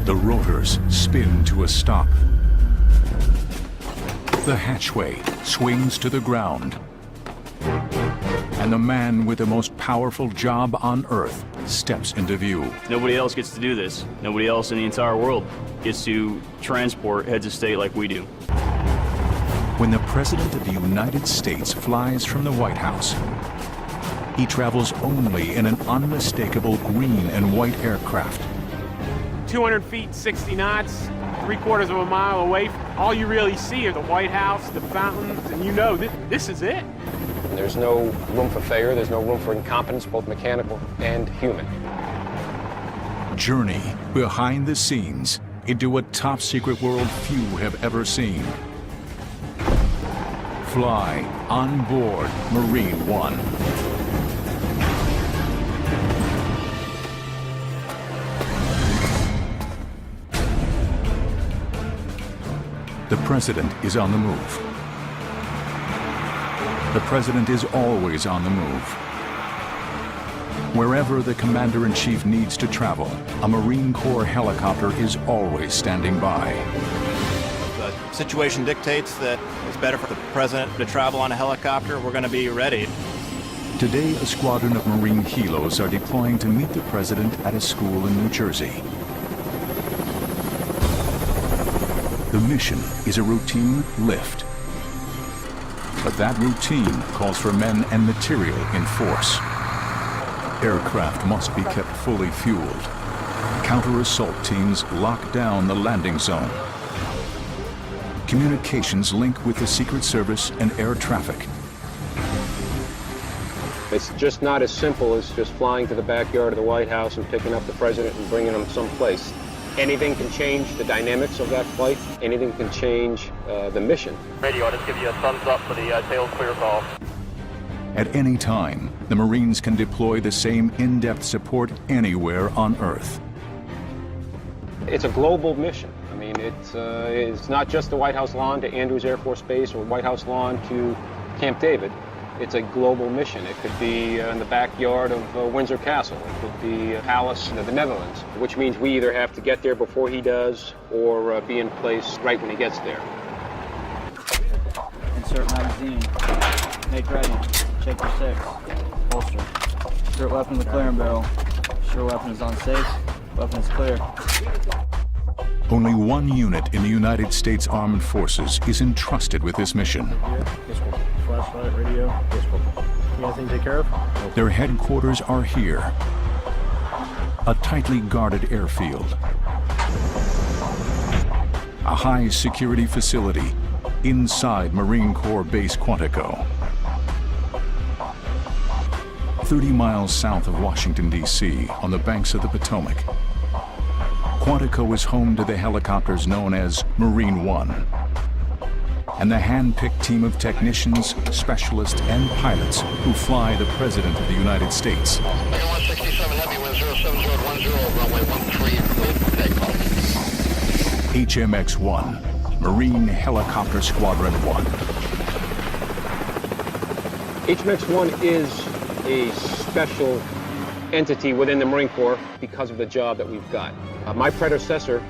The rotors spin to a stop. The hatchway swings to the ground. And the man with the most powerful job on Earth steps into view. Nobody else gets to do this. Nobody else in the entire world gets to transport heads of state like we do. When the President of the United States flies from the White House, he travels only in an unmistakable green and white aircraft. 200 feet, 60 knots, 3/4 of a mile away. All you really see are the White House, the fountains, and you know this is it. There's no room for failure, there's no room for incompetence, both mechanical and human. Journey behind the scenes into a top-secret world few have ever seen. Fly on board Marine One. The President is on the move. The President is always on the move. Wherever the Commander-in-Chief needs to travel, a Marine Corps helicopter is always standing by. The situation dictates that it's better for the President to travel on a helicopter. We're going to be ready. Today, a squadron of Marine helos are deploying to meet the President at a school in New Jersey. The mission is a routine lift. But that routine calls for men and material in force. Aircraft must be kept fully fueled. Counter-assault teams lock down the landing zone. Communications link with the Secret Service and air traffic. It's just not as simple as just flying to the backyard of the White House and picking up the President and bringing him someplace. Anything can change the dynamics of that flight. Anything can change the mission. Radio, I'll just give you a thumbs up for the tail clear call. At any time, the Marines can deploy the same in-depth support anywhere on Earth. It's a global mission. I mean, it's not just the White House lawn to Andrews Air Force Base or White House lawn to Camp David. It's a global mission. It could be in the backyard of Windsor Castle. It could be a palace in the Netherlands, which means we either have to get there before he does or be in place right when he gets there. Insert magazine. Make ready. Check your six. Holster. Insert weapon in the clearing barrel. Sure weapon is on safe. Weapon is clear. Only one unit in the United States Armed Forces is entrusted with this mission. Flashlight, radio. You got anything to take care of? Their headquarters are here. A tightly guarded airfield. A high-security facility inside Marine Corps Base Quantico. 30 miles south of Washington, D.C., on the banks of the Potomac. Quantico is home to the helicopters known as Marine One, and the hand-picked team of technicians, specialists, and pilots who fly the President of the United States. 167 Heavy, wind 07010, runway 13, takeoff. HMX-1, Marine Helicopter Squadron 1. HMX-1 is a special entity within the Marine Corps because of the job that we've got. My predecessor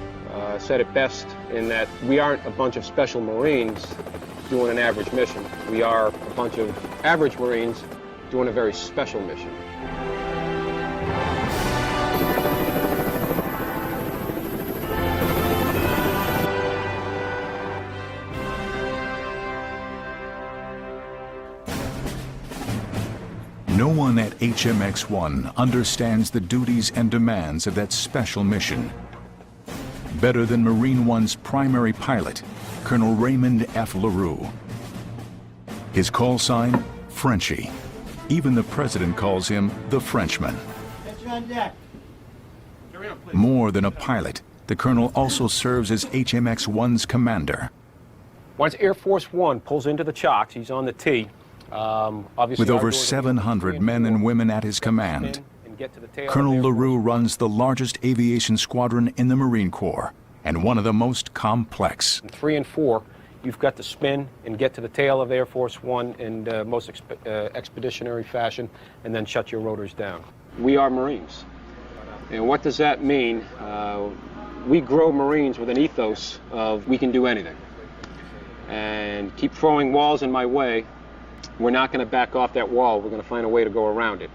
said it best in that we aren't a bunch of special Marines doing an average mission. We are a bunch of average Marines doing a very special mission. No one at HMX-1 understands the duties and demands of that special mission better than Marine One's primary pilot, Colonel Raymond F. LaRue. His call sign, Frenchie. Even the President calls him the Frenchman. More than a pilot, the Colonel also serves as HMX-1's commander. Once Air Force One pulls into the chocks, he's on the T. With over 700 men and women at his command, Colonel LaRue runs the largest aviation squadron in the Marine Corps and one of the most complex. 3 and 4, you've got to spin and get to the tail of Air Force One in the most expeditionary fashion and then shut your rotors down. We are Marines. And what does that mean? We grow Marines with an ethos of we can do anything. And keep throwing walls in my way, we're not going to back off that wall. We're going to find a way to go around it.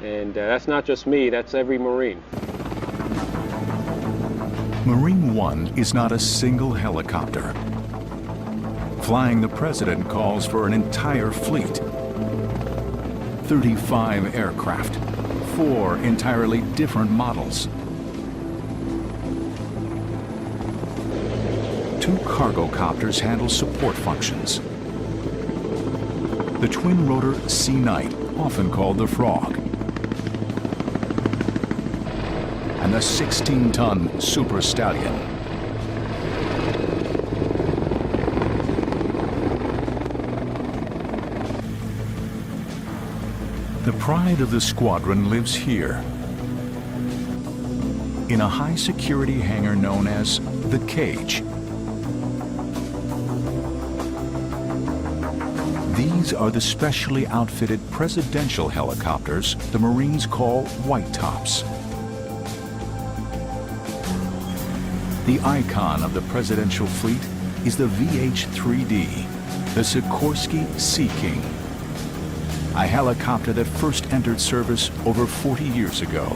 And that's not just me, that's every Marine. Marine One is not a single helicopter. Flying the President calls for an entire fleet. 35 aircraft, 4 entirely different models. 2 cargo copters handle support functions. The twin-rotor Sea Knight, often called the Frog, and the 16-ton Super Stallion. The pride of the squadron lives here, in a high-security hangar known as the Cage. These are the specially outfitted presidential helicopters the Marines call White Tops. The icon of the presidential fleet is the VH-3D, the Sikorsky Sea King, a helicopter that first entered service over 40 years ago.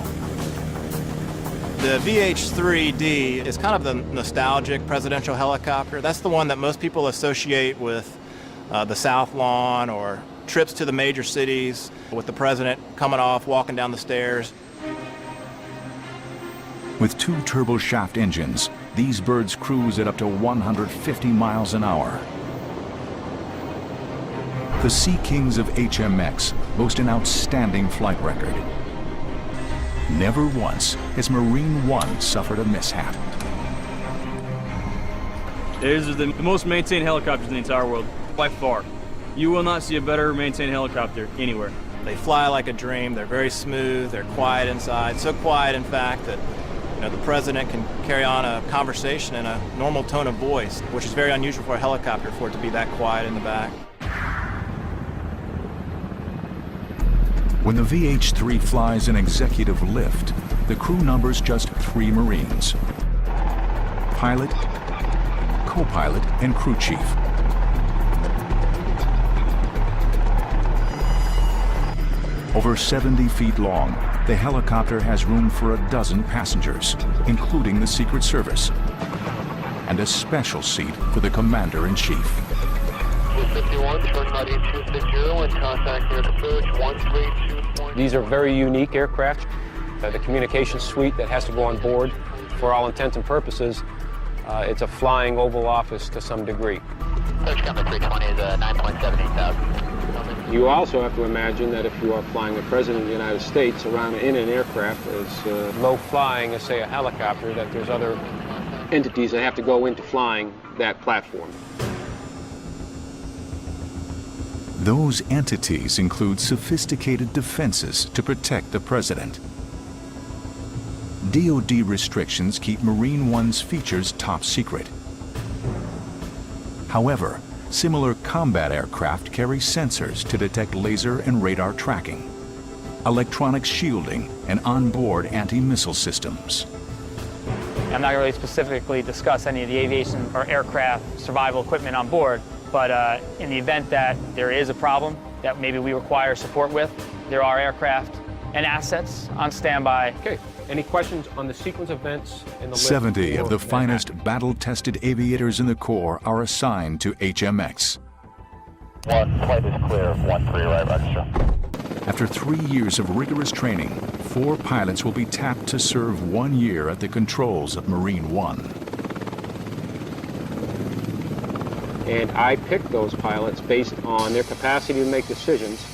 The VH-3D is kind of the nostalgic presidential helicopter. That's the one that most people associate with the South Lawn or trips to the major cities with the president coming off, walking down the stairs. With 2 turboshaft engines, these birds cruise at up to 150 miles an hour. The Sea Kings of HMX boast an outstanding flight record. Never once has Marine One suffered a mishap. These are the most maintained helicopters in the entire world, by far. You will not see a better maintained helicopter anywhere. They fly like a dream. They're very smooth. They're quiet inside. So quiet, in fact, that the president can carry on a conversation in a normal tone of voice, which is very unusual for a helicopter, for it to be that quiet in the back. When the VH-3 flies an executive lift, the crew numbers just 3 Marines: pilot, co-pilot, and crew chief. Over 70 feet long, the helicopter has room for a dozen passengers, including the Secret Service, and a special seat for the Commander-in-Chief. 251, turn right 260 and contact air approach 132. These are very unique aircraft. The communication suite that has to go on board, for all intents and purposes, it's a flying Oval Office to some degree. Search Company 320 is 9.78 thousand. You also have to imagine that if you are flying the President of the United States around in an aircraft as low flying as, say, a helicopter, that there's other entities that have to go into flying that platform. Those entities include sophisticated defenses to protect the President. DoD restrictions keep Marine One's features top secret. However, similar combat aircraft carry sensors to detect laser and radar tracking, electronic shielding, and onboard anti-missile systems. I'm not going to really specifically discuss any of the aviation or aircraft survival equipment on board, but in the event that there is a problem that maybe we require support with, there are aircraft and assets on standby. Okay, any questions on the sequence of events in the lift? 70 of the finest battle-tested aviators in the Corps are assigned to HMX. 1, flight is clear, 13 right register. After 3 years of rigorous training, 4 pilots will be tapped to serve 1 year at the controls of Marine One. And I picked those pilots based on their capacity to make decisions,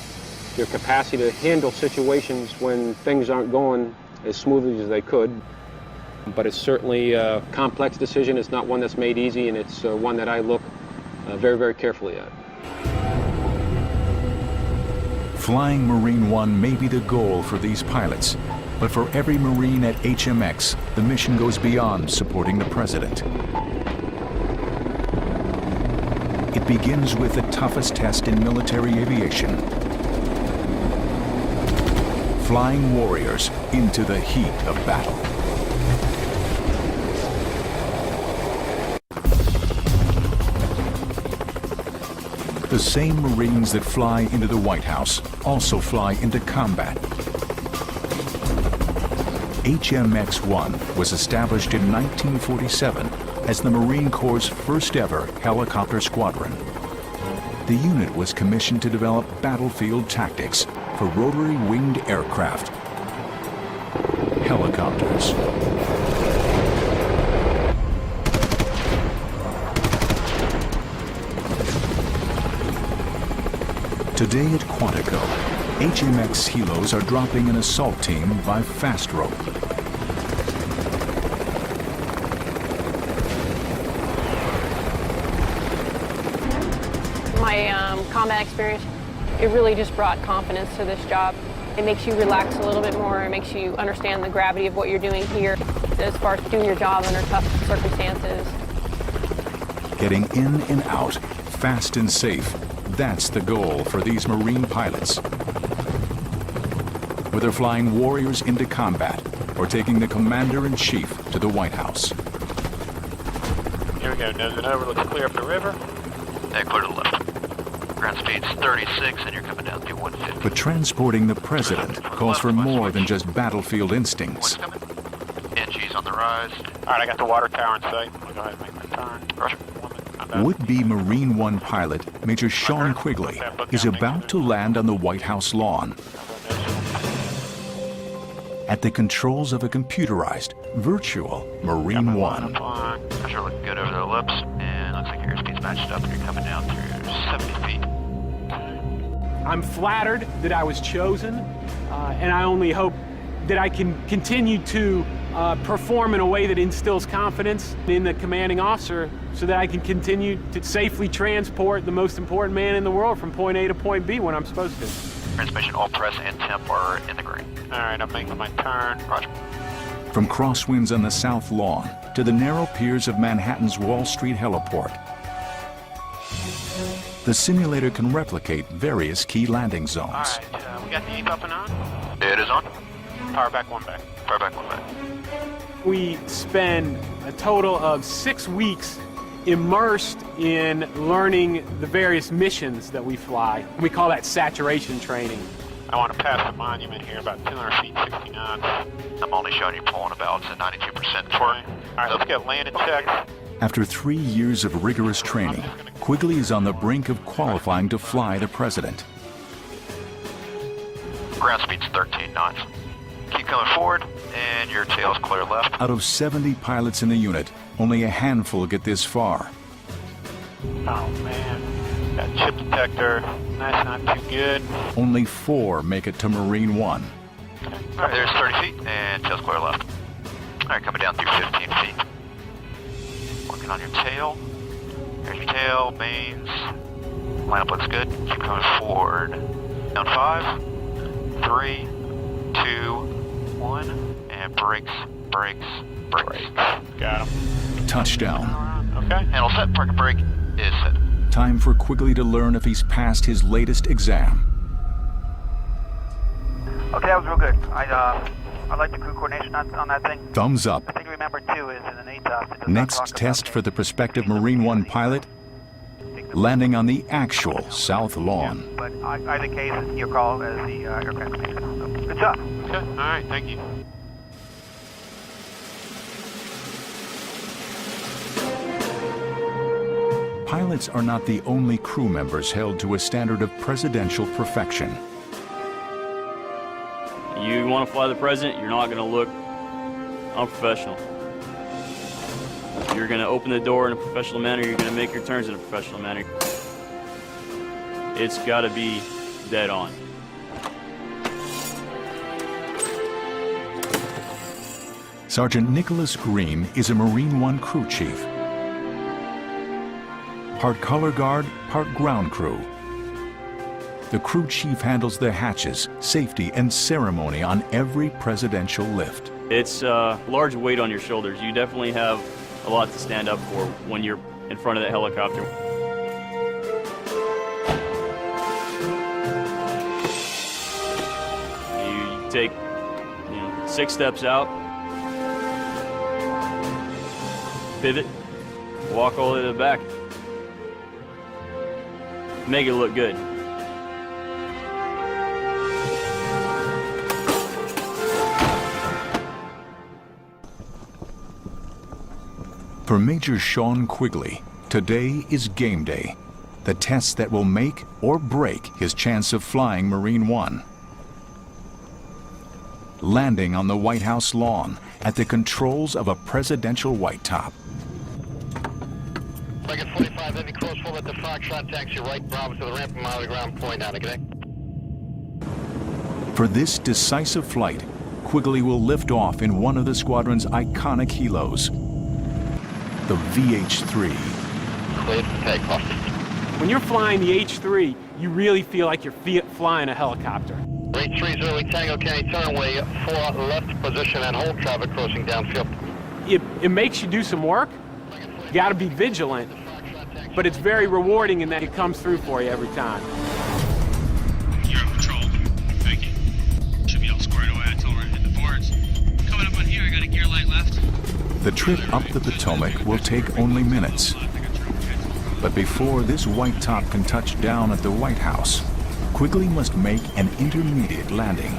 their capacity to handle situations when things aren't going as smoothly as they could. But it's certainly a complex decision. It's not one that's made easy, and it's one that I look very, very carefully at. Flying Marine One may be the goal for these pilots, but for every Marine at HMX, the mission goes beyond supporting the President. It begins with the toughest test in military aviation. Flying warriors into the heat of battle. The same Marines that fly into the White House also fly into combat. HMX-1 was established in 1947 as the Marine Corps' first ever helicopter squadron. The unit was commissioned to develop battlefield tactics for rotary winged aircraft, helicopters. Today at Quantico, HMX helos are dropping an assault team by fast rope. My combat experience, it really just brought confidence to this job. It makes you relax a little bit more. It makes you understand the gravity of what you're doing here as far as doing your job under tough circumstances. Getting in and out, fast and safe, that's the goal for these Marine pilots. Whether flying warriors into combat or taking the Commander-in-Chief to the White House. Here we go, nosing over, looks clear up the river. Clear to the left. Ground speed's 36 and you're coming down through 150. But transporting the President calls for more than just battlefield instincts. NG's on the rise. All right, I got the water tower in sight. I'll go ahead and make my turn. Roger. Would-be Marine One pilot Major Sean Quigley is about to land on the White House lawn. At the controls of a computerized, virtual Marine One. Pressure looking good over the lips, and looks like your airspeed's matched up and you're coming down through 70 feet. I'm flattered that I was chosen, and I only hope that I can continue to perform in a way that instills confidence in the commanding officer so that I can continue to safely transport the most important man in the world from point A to point B when I'm supposed to. Transmission, all press and temp are in the green. All right, I'm making my turn. Roger. From crosswinds on the South Lawn to the narrow piers of Manhattan's Wall Street heliport, the simulator can replicate various key landing zones. All right, we got the EAP up and on. It is on. Power back, one back. Power back, one back. We spend a total of 6 weeks immersed in learning the various missions that we fly. We call that saturation training. I want to pass the monument here, about 200 feet, 60 knots. I'm only showing you pulling about 92% torque. All right, let's get landing checks. After 3 years of rigorous training, Quigley is on the brink of qualifying to fly the President. Ground speed's 13 knots. Keep coming forward, and your tail's clear left. Out of 70 pilots in the unit, only a handful get this far. Oh, man. Got chip detector. That's not too good. Only 4 make it to Marine One. Okay. All right, there's 30 feet, and tail's clear left. All right, coming down through 15 feet. Working on your tail. There's your tail, mains. Lineup looks good. Keep coming forward. Down 5, 3, 2, 1, and brakes. Got him. Touchdown. Okay. Handle set, parking brake is set. Time for Quigley to learn if he's passed his latest exam. Okay, that was real good. I like the crew coordination on that thing. Thumbs up. The thing to remember too is in an ATOS, it does not Next talk test about for the prospective Marine One pilot, landing on the actual South Lawn. But either case, it's your call as the aircraft commander. So, good job. Okay. All right, thank you. Pilots are not the only crew members held to a standard of presidential perfection. You want to fly the President, you're not going to look unprofessional. You're going to open the door in a professional manner, you're going to make your turns in a professional manner. It's got to be dead on. Sergeant Nicholas Green is a Marine One crew chief. Part color guard, part ground crew. The crew chief handles the hatches, safety, and ceremony on every presidential lift. It's a large weight on your shoulders. You definitely have a lot to stand up for when you're in front of that helicopter. You take 6 steps out, pivot, walk all the way to the back. make it look good. For Major Sean Quigley, today is game day, the test that will make or break his chance of flying Marine One. Landing on the White House lawn at the controls of a presidential white top. Flight 45, heavy close full at the Foxtrot, taxi right, Bravo to the ramp, mile to the ground, point down, okay? For this decisive flight, Quigley will lift off in one of the squadron's iconic helos, the VH-3. Cleared for takeoff. When you're flying the H-3, you really feel like you're flying a helicopter. Rate 30 Tango County, turnway 4 left position and hold traffic crossing downfield. It makes you do some work. You got to be vigilant, but it's very rewarding in that it comes through for you every time. You're on patrol. Thank you. Should be all squared away. I told her to hit the boards. Coming up on here, I got a gear light left. The trip up the Potomac will take only minutes. But before this white top can touch down at the White House, Quigley must make an intermediate landing.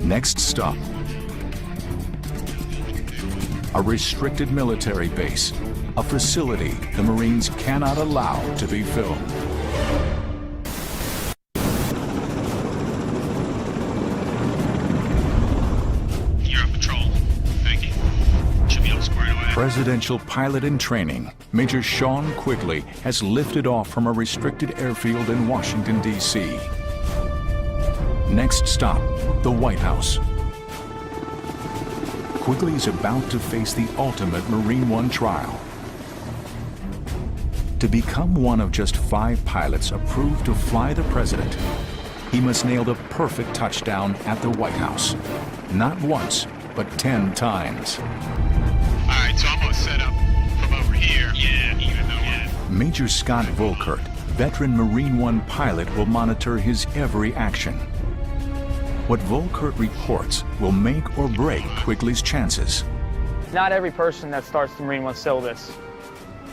Next stop, a restricted military base, a facility the Marines cannot allow to be filmed. You're on patrol. Thank you. Should be all squared away. Presidential pilot in training, Major Sean Quigley has lifted off from a restricted airfield in Washington, D.C. Next stop, the White House. Quigley is about to face the ultimate Marine One trial. To become one of just 5 pilots approved to fly the president, he must nail the perfect touchdown at the White House. Not once, but 10 times. All right, so I'm going to set up from over here. Yeah, even though. Yeah. Major Scott Volkert, veteran Marine One pilot, will monitor his every action. What Volkert reports will make or break Quigley's chances. Not every person that starts the Marine One syllabus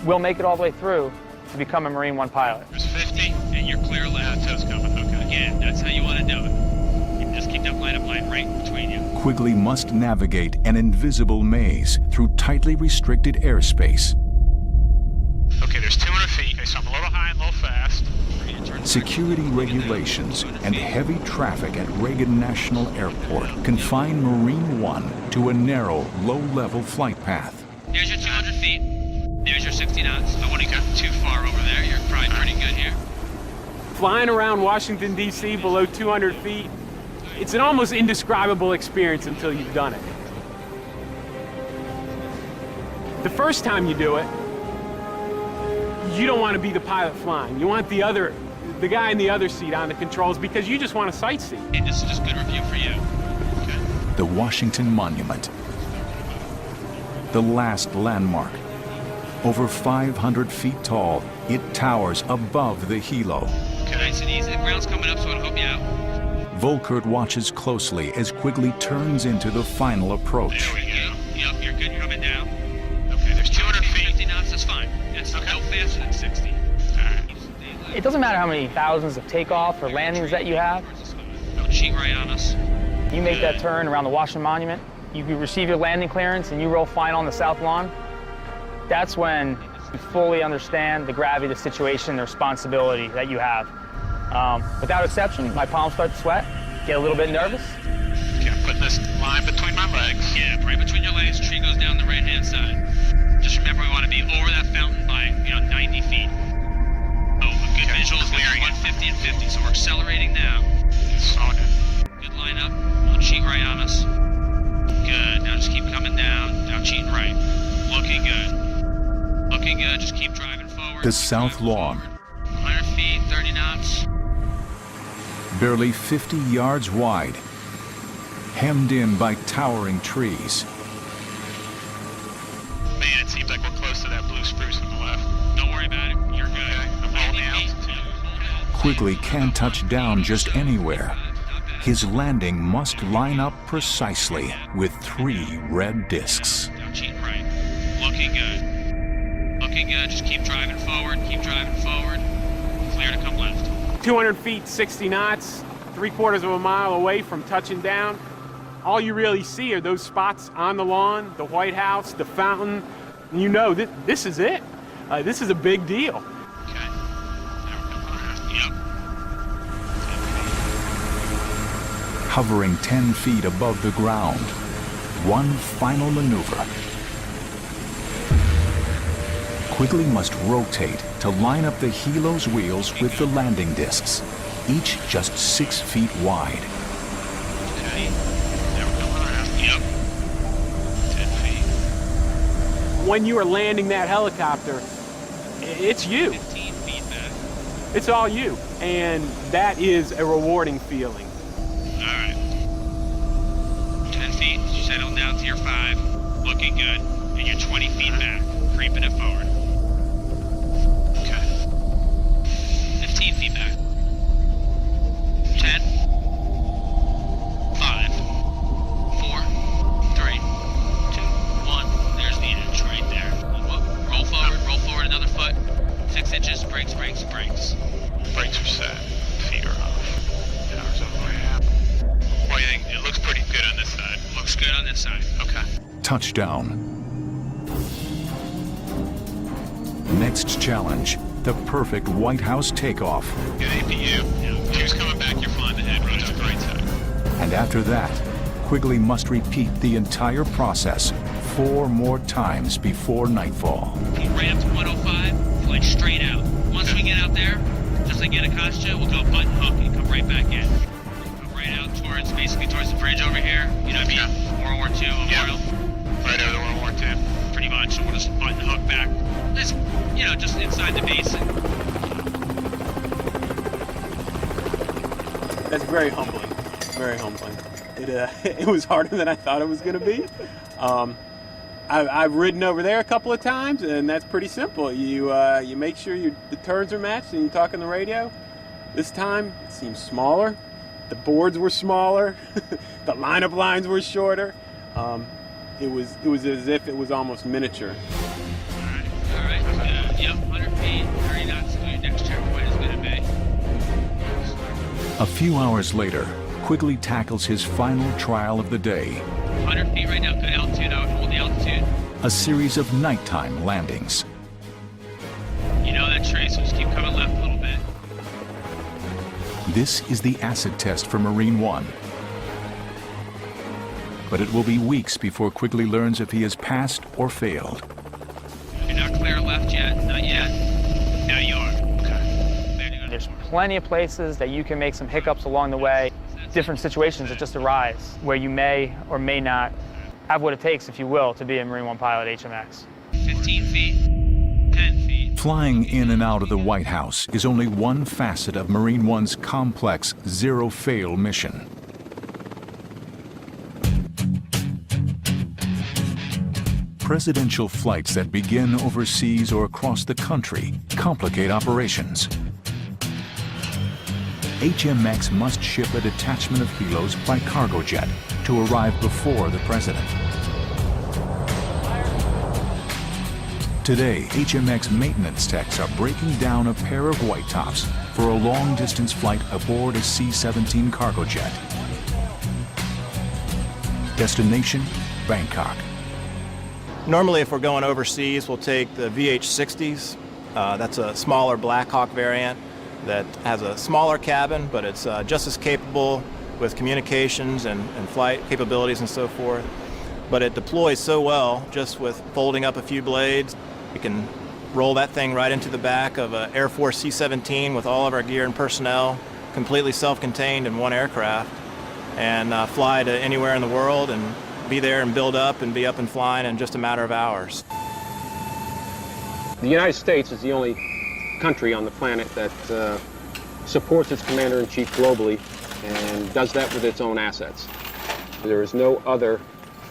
will make it all the way through to become a Marine One pilot. There's 50, and you're clear left. Toes coming. Okay. Again, that's how you want to do it. You just keep that line right between you. Quigley must navigate an invisible maze through tightly restricted airspace. Okay, there's 200 feet. Okay, so I'm a little high and a little fast. Security regulations and heavy traffic at Reagan National Airport confine Marine One to a narrow, low-level flight path. There's your 200 feet. There's your 60 knots. I wouldn't have gotten too far over there. You're probably pretty good here. Flying around Washington, D.C. below 200 feet, it's an almost indescribable experience until you've done it. The first time you do it, you don't want to be the pilot flying. You want the guy in the other seat on the controls because you just want to sightsee. Hey, this is just good review for you. Okay. The Washington Monument. The last landmark. Over 500 feet tall, it towers above the helo. Okay, nice and easy. The ground's coming up, so I'll help you out. Volkert watches closely as Quigley turns into the final approach. There we go. Yep, you're good. You're coming down. Okay, there's 200 feet. 50 knots, that's fine. That's no faster than 60. It doesn't matter how many thousands of takeoffs or landings that you have. Don't cheat right on us. You make that turn around the Washington Monument, you receive your landing clearance, and you roll final on the South Lawn. That's when you fully understand the gravity of the situation, the responsibility that you have. Without exception, my palms start to sweat, get a little bit nervous. Okay, I'm putting this line between my legs. Yeah, right between your legs. Tree goes down the right-hand side. Just remember, we want to be over that fountain by 90 feet. Oh, a good visual is 150 and 50, so we're accelerating now. Good line up. Don't cheat right on us. Good. Now just keep coming down. Now cheating right. Looking good. Looking good. Just keep driving forward. The South Lawn. 100 feet, 30 knots. Barely 50 yards wide, hemmed in by towering trees. Man, it seems like we're close to that blue spruce on the left. Don't worry about it. You're good. Okay. I'm holding altitude. Quigley can't touch down just anywhere. His landing must line up precisely with 3 red discs. Now cheating right. Looking good. Looking good. Just keep driving forward. Keep driving forward. Clear to come left. 200 feet, 60 knots, 3/4 of a mile away from touching down. All you really see are those spots on the lawn, the White House, the fountain. And you know this is it. This is a big deal. Okay. Now we're coming around. Yep. Hovering 10 feet above the ground, one final maneuver. Quigley must rotate to line up the helo's wheels with the landing discs, each just 6 feet wide. Okay. Now we're coming around. Yep. 10 feet. When you are landing that helicopter, it's you. 15 feet back. It's all you. And that is a rewarding feeling. All right. 10 feet. Settle down to your 5. Looking good. And you're 20 feet back. Creeping it forward. Okay. 15 feet back. 10. 5. 4. 3. 2. 1. There's the edge right there. Roll forward. Roll forward another foot. 6 inches. Brakes, brakes, brakes. Brakes are set. Feet are off. Power's over. What do you think? It looks pretty good on this side. Looks good on this side. Okay. Touchdown. Next challenge, the perfect White House takeoff. Good APU. Yeah. Two's coming back, you're flying the head right to the right side. And after that, Quigley must repeat the entire process 4 more times before nightfall. Keep right up to 105, fly straight out. Once we get out there, just like Anacostia, we'll go button hook and come right back in. Come right out towards, basically towards the bridge over here. You know what I mean? World War II Memorial. Right over World War II. Pretty much, we'll just button hook back. Just, you know, just inside the basin. That's very humbling. Very humbling. It was harder than I thought it was going to be. I've ridden over there a couple of times, and that's pretty simple. You make sure the turns are matched, and you talk on the radio. This time, it seems smaller. The boards were smaller. The lineup lines were shorter. It was as if it was almost miniature. All right. Yep, 100 feet, 30 knots to your next checkpoint is going to be. A few hours later, Quigley tackles his final trial of the day. 100 feet right now, good altitude, I would hold the altitude. A series of nighttime landings. You know that trace, so just keep coming left a little bit. This is the acid test for Marine One. But it will be weeks before Quigley learns if he has passed or failed. You're not clear left yet, not yet. Now you are. Okay. There's plenty of places that you can make some hiccups along the way. Different situations that just arise where you may or may not have what it takes, if you will, to be a Marine One pilot HMX. 15 feet, 10 feet. Flying in and out of the White House is only one facet of Marine One's complex zero-fail mission. Presidential flights that begin overseas or across the country complicate operations. HMX must ship a detachment of helos by cargo jet to arrive before the president. Today, HMX maintenance techs are breaking down a pair of white tops for a long-distance flight aboard a C-17 cargo jet. Destination, Bangkok. Normally, if we're going overseas, we'll take the VH-60s. That's a smaller Black Hawk variant that has a smaller cabin, but it's just as capable with communications and flight capabilities and so forth. But it deploys so well, just with folding up a few blades. We can roll that thing right into the back of an Airforce C-17 with all of our gear and personnel, completely self-contained in one aircraft, and fly to anywhere in the world and be there and build up and be up and flying in just a matter of hours. The United States is the only country on the planet that supports its commander-in-chief globally and does that with its own assets. There is no other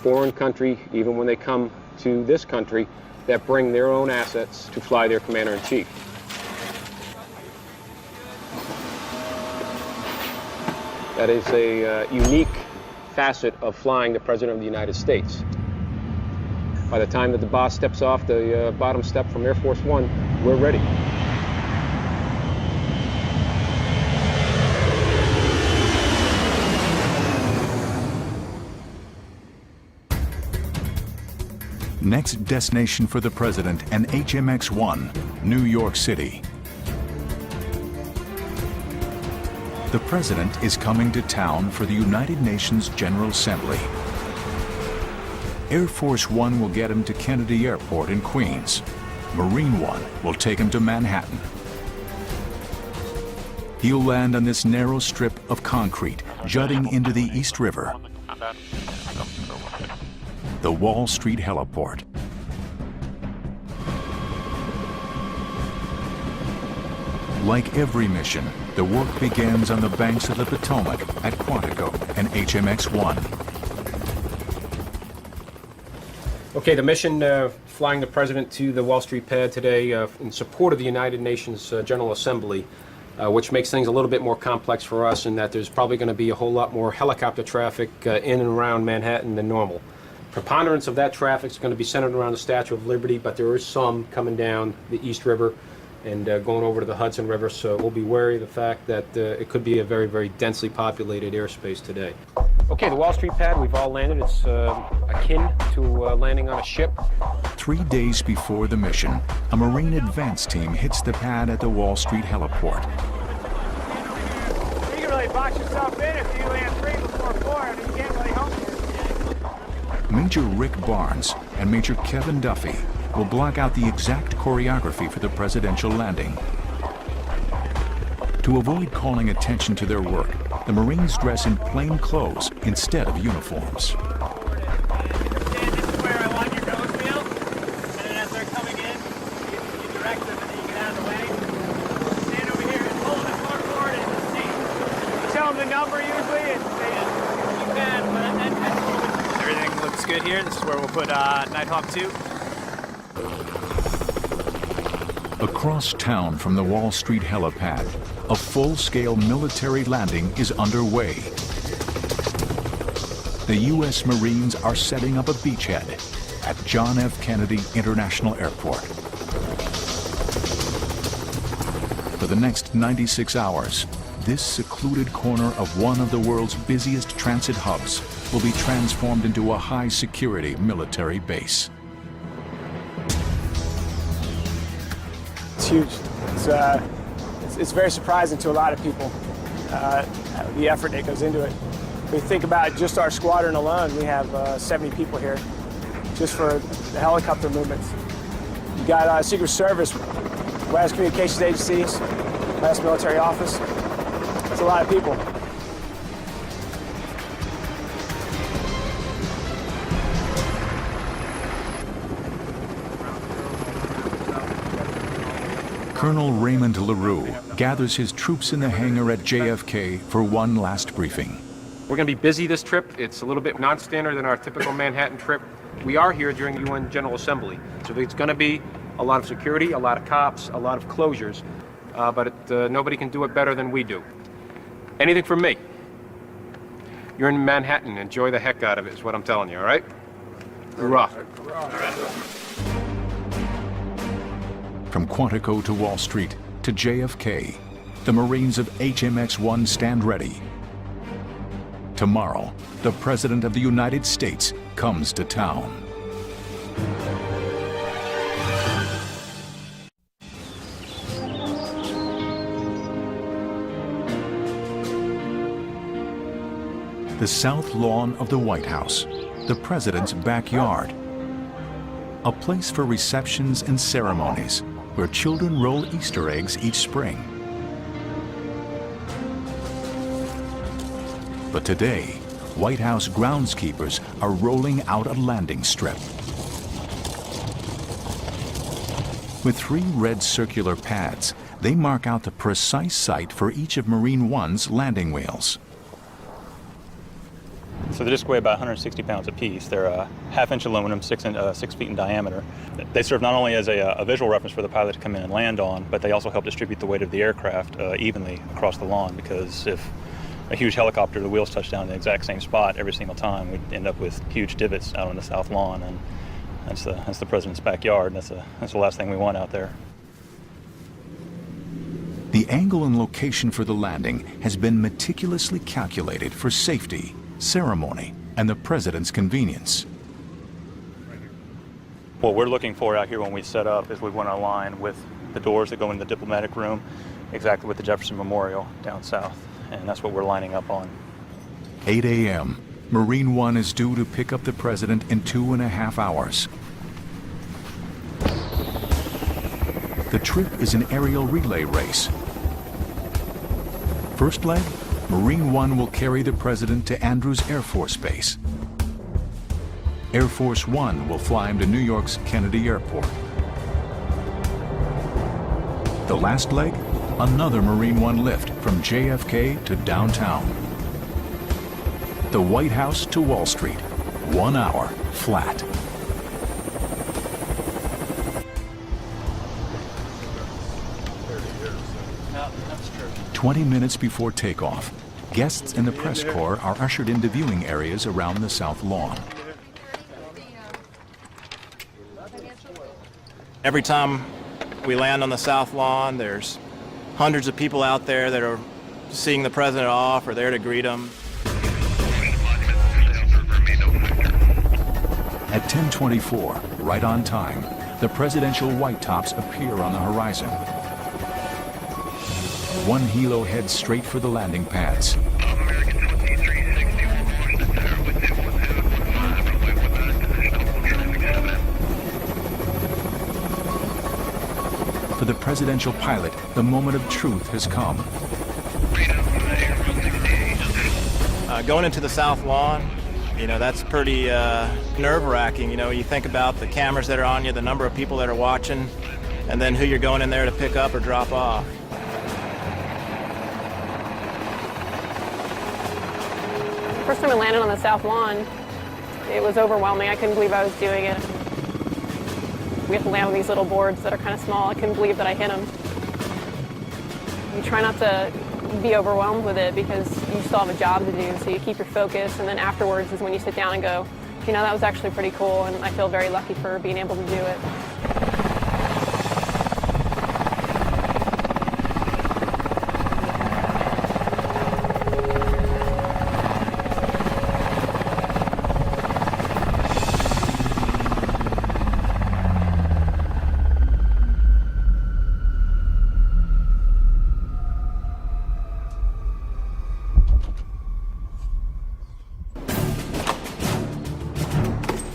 foreign country, even when they come to this country, that bring their own assets to fly their commander-in-chief. That is a unique facet of flying the President of the United States. By the time that the boss steps off the bottom step from Air Force One, we're ready. Next destination for the President and HMX-1, New York City. The President is coming to town for the United Nations General Assembly. Air Force One will get him to Kennedy Airport in Queens. Marine One will take him to Manhattan. He'll land on this narrow strip of concrete jutting into the East River, the Wall Street heliport. Like every mission, the work begins on the banks of the Potomac at Quantico and HMX-1. Okay, the mission flying the President to the Wall Street pad today in support of the United Nations General Assembly, which makes things a little bit more complex for us in that there's probably going to be a whole lot more helicopter traffic in and around Manhattan than normal. Preponderance of that traffic is going to be centered around the Statue of Liberty, but there is some coming down the East River and going over to the Hudson River, so we'll be wary of the fact that it could be a very, very densely populated airspace today. Okay, the Wall Street pad, we've all landed. It's akin to landing on a ship. 3 days before the mission, a Marine advance team hits the pad at the Wall Street heliport. You can really box yourself in if you land 3 before 4, and you can't really help it. Major Rick Barnes and Major Kevin Duffy will block out the exact choreography for the presidential landing. To avoid calling attention to their work, the Marines dress in plain clothes instead of uniforms. This is where I want your nose wheel, and then as they're coming in, you direct them and then you get out of the way. Stand over here and hold it more forward in the seat. You tell them the number usually, and they you can, but everything looks good here. This is where we'll put Nighthawk 2. Across town from the Wall Street helipad, a full-scale military landing is underway. The U.S. Marines are setting up a beachhead at John F. Kennedy International Airport. For the next 96 hours, this secluded corner of one of the world's busiest transit hubs will be transformed into a high-security military base. It's huge. It's very surprising to a lot of people, the effort that goes into it. If we think about just our squadron alone, we have 70 people here just for the helicopter movements. You got Secret Service, White House Communications Agencies, White House Military Office. It's a lot of people. Colonel Raymond LaRue gathers his troops in the hangar at JFK for one last briefing. We're going to be busy this trip. It's a little bit non-standard than our typical Manhattan trip. We are here during the UN General Assembly, so there's going to be a lot of security, a lot of cops, a lot of closures, but nobody can do it better than we do. Anything from me. You're in Manhattan. Enjoy the heck out of it is what I'm telling you, all right? Hoorah. From Quantico to Wall Street to JFK, the Marines of HMX-1 stand ready. Tomorrow, the President of the United States comes to town. The south lawn of the White House, the President's backyard, a place for receptions and ceremonies where children roll Easter eggs each spring. But today, White House groundskeepers are rolling out a landing strip. With 3 red circular pads, they mark out the precise site for each of Marine One's landing wheels. So they just weigh about 160 pounds apiece. They're half-inch aluminum, 6 feet in diameter. They serve not only as a visual reference for the pilot to come in and land on, but they also help distribute the weight of the aircraft evenly across the lawn, because if a huge helicopter, the wheels touch down in the exact same spot every single time, we'd end up with huge divots out on the south lawn. And That's the president's backyard. That's the last thing we want out there. The angle and location for the landing has been meticulously calculated for safety, ceremony, and the president's convenience. What we're looking for out here when we set up is we want to align with the doors that go in the diplomatic room, exactly with the Jefferson Memorial down south, and that's what we're lining up on. 8 a.m. Marine One is due to pick up the president in 2.5 hours. The trip is an aerial relay race. First leg, Marine One will carry the president to Andrews Air Force Base. Air Force One will fly him to New York's Kennedy Airport. The last leg, another Marine One lift from JFK to downtown. The White House to Wall Street, 1 hour flat. That's true. 20 minutes before takeoff, guests and the press corps are ushered into viewing areas around the South Lawn. Every time we land on the South Lawn, there's hundreds of people out there that are seeing the president off or there to greet him. At 10:24, right on time, the presidential white tops appear on the horizon. One helo heads straight for the landing pads. For the presidential pilot, the moment of truth has come. Going into the South Lawn, you know, that's pretty nerve-wracking. You know, you think about the cameras that are on you, the number of people that are watching, and then who you're going in there to pick up or drop off. First time I landed on the South Lawn, it was overwhelming. I couldn't believe I was doing it. We have to land on these little boards that are kind of small. I couldn't believe that I hit them. You try not to be overwhelmed with it because you still have a job to do, so you keep your focus, and then afterwards is when you sit down and go, you know, that was actually pretty cool, and I feel very lucky for being able to do it.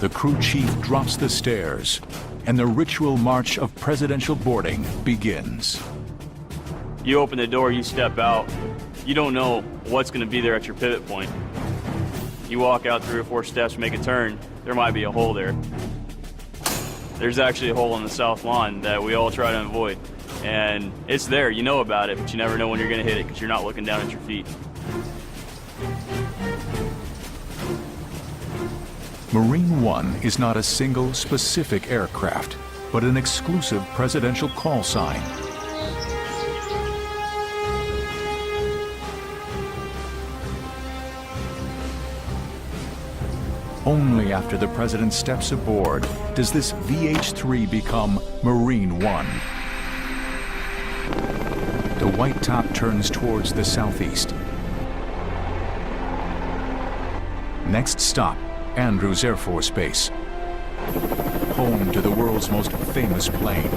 The crew chief drops the stairs, and the ritual march of presidential boarding begins. You open the door, you step out. You don't know what's going to be there at your pivot point. You walk out 3 or 4 steps, make a turn, there might be a hole there. There's actually a hole on the South Lawn that we all try to avoid. And it's there, you know about it, but you never know when you're going to hit it because you're not looking down at your feet. Marine One is not a single specific aircraft, but an exclusive presidential call sign. Only after the president steps aboard does this VH-3 become Marine One. The white top turns towards the southeast. Next stop, Andrews Air Force Base, home to the world's most famous plane.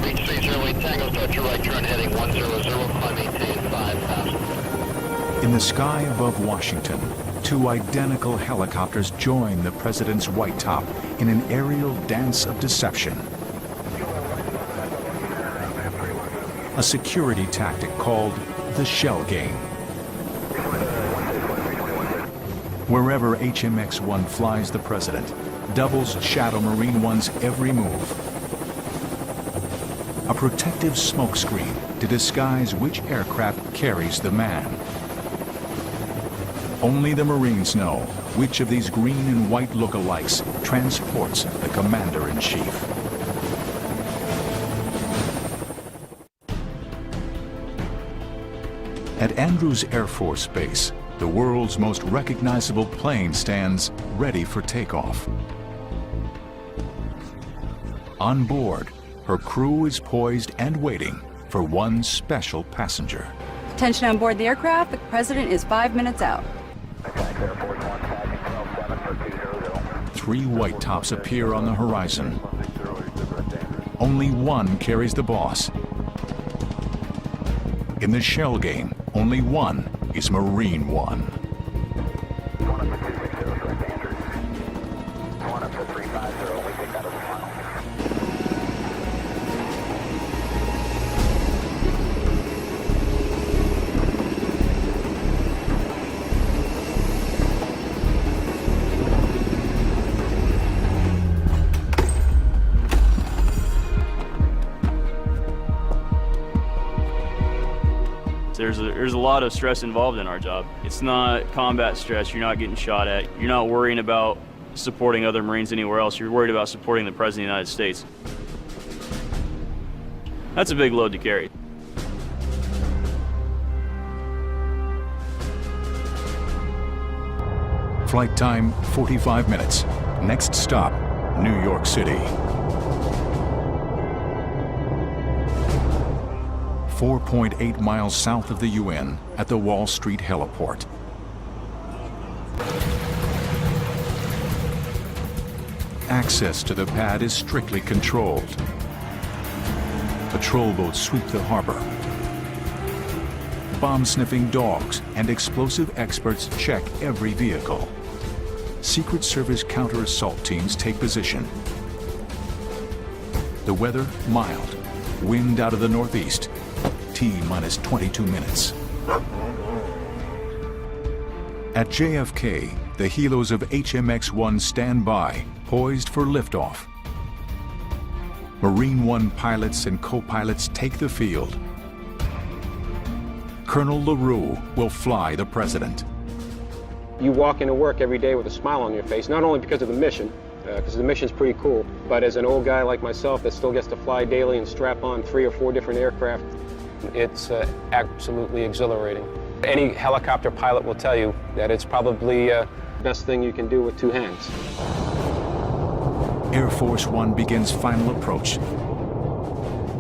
Reach 308 Tango, start your right turn heading 100, climb maintain 5,000. In the sky above Washington, 2 identical helicopters join the president's white top in an aerial dance of deception. A security tactic called the shell game. Wherever HMX-1 flies the president, doubles shadow Marine One's every move. A protective smokescreen to disguise which aircraft carries the man. Only the Marines know which of these green and white lookalikes transports the commander-in-chief. At Andrews Air Force Base, the world's most recognizable plane stands ready for takeoff. On board, her crew is poised and waiting for one special passenger. Attention on board the aircraft, the President is 5 minutes out. Three white tops appear on the horizon. Only one carries the boss. In the shell game, only one is Marine One. There's a lot of stress involved in our job. It's not combat stress. You're not getting shot at. You're not worrying about supporting other Marines anywhere else. You're worried about supporting the President of the United States. That's a big load to carry. Flight time, 45 minutes. Next stop, New York City. 4.8 miles south of the UN at the Wall Street heliport. Access to the pad is strictly controlled. Patrol boats sweep the harbor. Bomb-sniffing dogs and explosive experts check every vehicle. Secret Service counter-assault teams take position. The weather, mild. Wind out of the northeast. T-minus 22 minutes. At JFK, the helos of HMX-1 stand by, poised for liftoff. Marine One pilots and co-pilots take the field. Colonel LaRue will fly the President. You walk into work every day with a smile on your face, not only because of the mission, because the mission's pretty cool, but as an old guy like myself that still gets to fly daily and strap on 3 or 4 different aircraft, it's absolutely exhilarating. Any helicopter pilot will tell you that it's probably the best thing you can do with 2 hands. Air Force One begins final approach.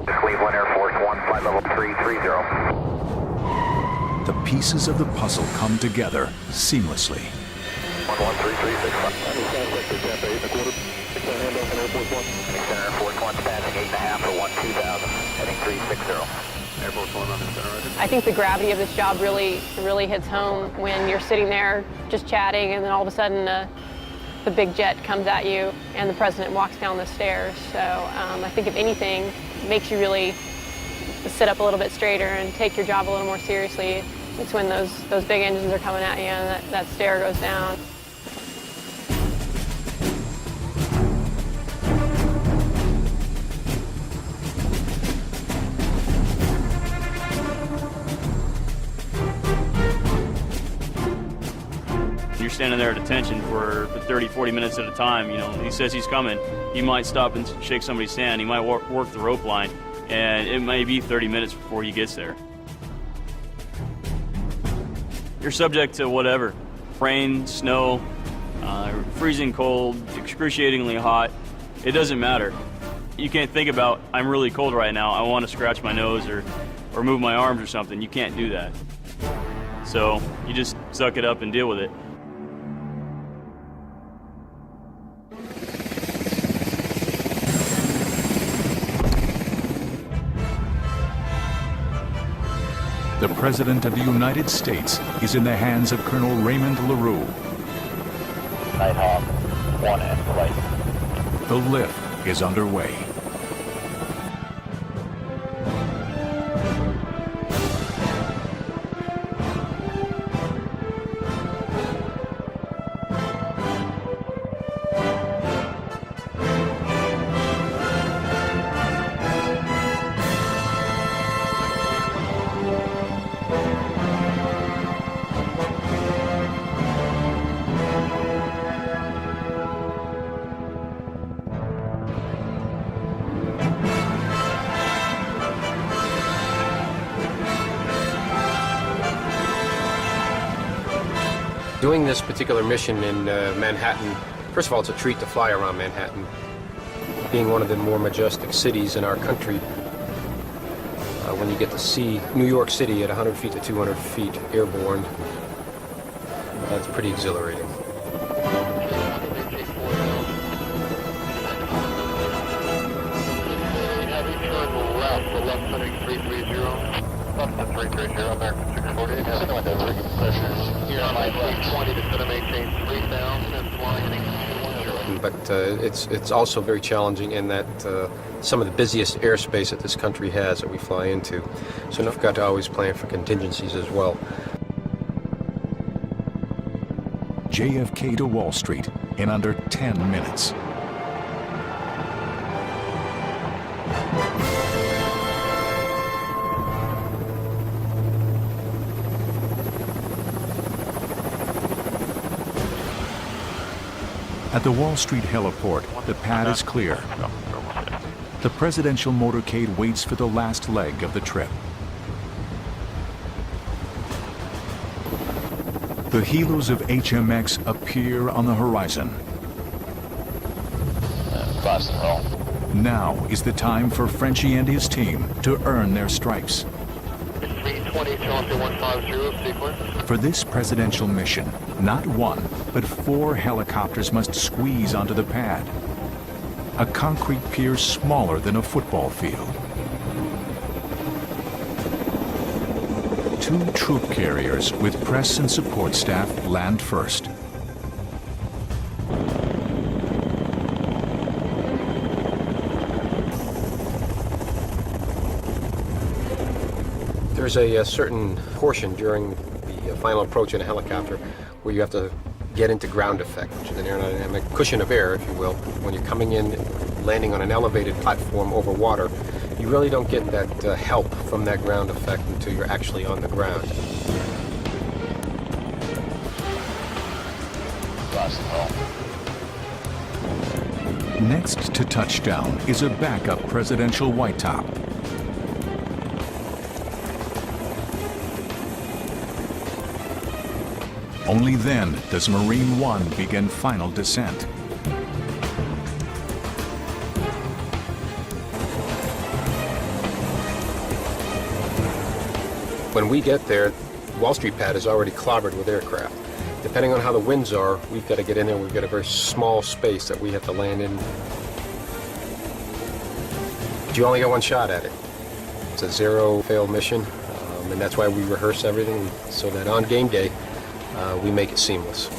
Cleveland Air Force One, flight level 330. The pieces of the puzzle come together seamlessly. 11336. Air Force One passing 8.5 for 12000, heading 360. Air Force One on the center. I think the gravity of this job really hits home when you're sitting there just chatting, and then all of a sudden the big jet comes at you and the President walks down the stairs. So I think if anything, it makes you really sit up a little bit straighter and take your job a little more seriously. It's when those big engines are coming at you and that stair goes down. You're standing there at attention for 30, 40 minutes at a time. You know, he says he's coming. He might stop and shake somebody's hand. He might work the rope line, and it may be 30 minutes before he gets there. You're subject to whatever. Rain, snow, freezing cold, excruciatingly hot. It doesn't matter. You can't think about, I'm really cold right now, I want to scratch my nose or move my arms or something. You can't do that. So you just suck it up and deal with it. The President of the United States is in the hands of Colonel Raymond LaRue. Nighthawk, 1 and flight. The lift is underway. Doing this particular mission in Manhattan, first of all, it's a treat to fly around Manhattan. being one of the more majestic cities in our country, when you get to see New York City at 100 feet to 200 feet airborne, that's pretty exhilarating. But it's also very challenging in that some of the busiest airspace that this country has that we fly into. So we've got to always plan for contingencies as well. JFK to Wall Street in under 10 minutes. At the Wall Street heliport, the pad is clear. The presidential motorcade waits for the last leg of the trip. The helos of HMX appear on the horizon. Now is the time for Frenchie and his team to earn their stripes. For this presidential mission, not one, but 4 helicopters must squeeze onto the pad. A concrete pier smaller than a football field. 2 troop carriers with press and support staff land first. There's a certain portion during the final approach in a helicopter where you have to get into ground effect, which is an aerodynamic cushion of air, if you will. When you're coming in, landing on an elevated platform over water, you really don't get that help from that ground effect until you're actually on the ground. Next to touchdown is a backup presidential white top. Only then does Marine One begin final descent. When we get there, Wall Street pad is already clobbered with aircraft. Depending on how the winds are, we've got to get in there. We've got a very small space that we have to land in. But you only get one shot at it. It's a zero-fail mission, and that's why we rehearse everything so that on game day, we make it seamless.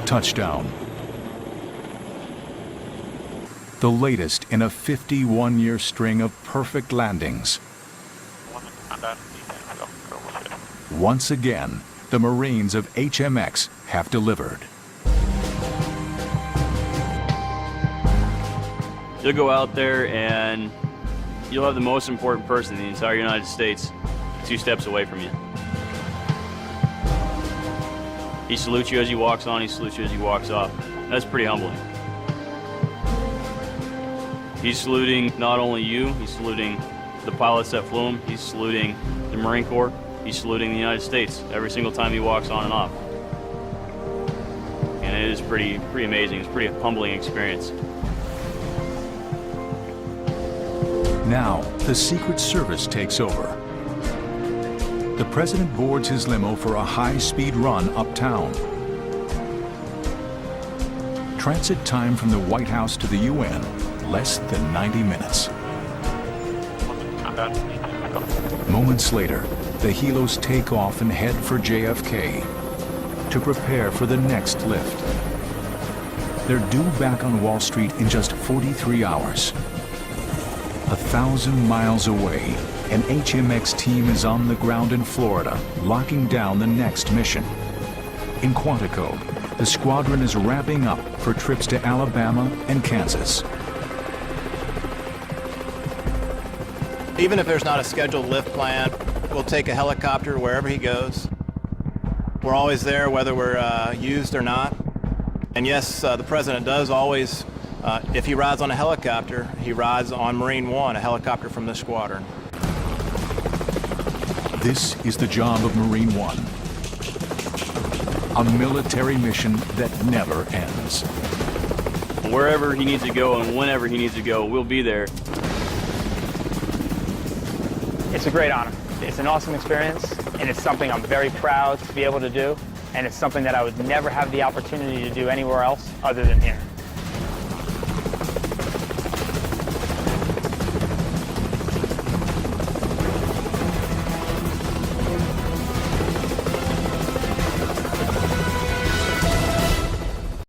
Touchdown. The latest in a 51-year string of perfect landings. Once again, the Marines of HMX have delivered. You'll go out there and you'll have the most important person in the entire United States 2 steps away from you. He salutes you as he walks on, he salutes you as he walks off. That's pretty humbling. He's saluting not only you, he's saluting the pilots that flew him, he's saluting the Marine Corps, he's saluting the United States every single time he walks on and off. And it is pretty amazing. It's a pretty humbling experience. Now, the Secret Service takes over. The president boards his limo for a high-speed run uptown. Transit time from the White House to the UN, less than 90 minutes. Moments later, the helos take off and head for JFK to prepare for the next lift. They're due back on Wall Street in just 43 hours. 1,000 miles away, an HMX team is on the ground in Florida, locking down the next mission. In Quantico, the squadron is wrapping up for trips to Alabama and Kansas. Even if there's not a scheduled lift plan, we'll take a helicopter wherever he goes. We're always there whether we're used or not. And yes, the President does always, if he rides on a helicopter, he rides on Marine One, a helicopter from this squadron. This is the job of Marine One. A military mission that never ends. Wherever he needs to go and whenever he needs to go, we'll be there. It's a great honor. It's an awesome experience, and it's something I'm very proud to be able to do, and it's something that I would never have the opportunity to do anywhere else other than here.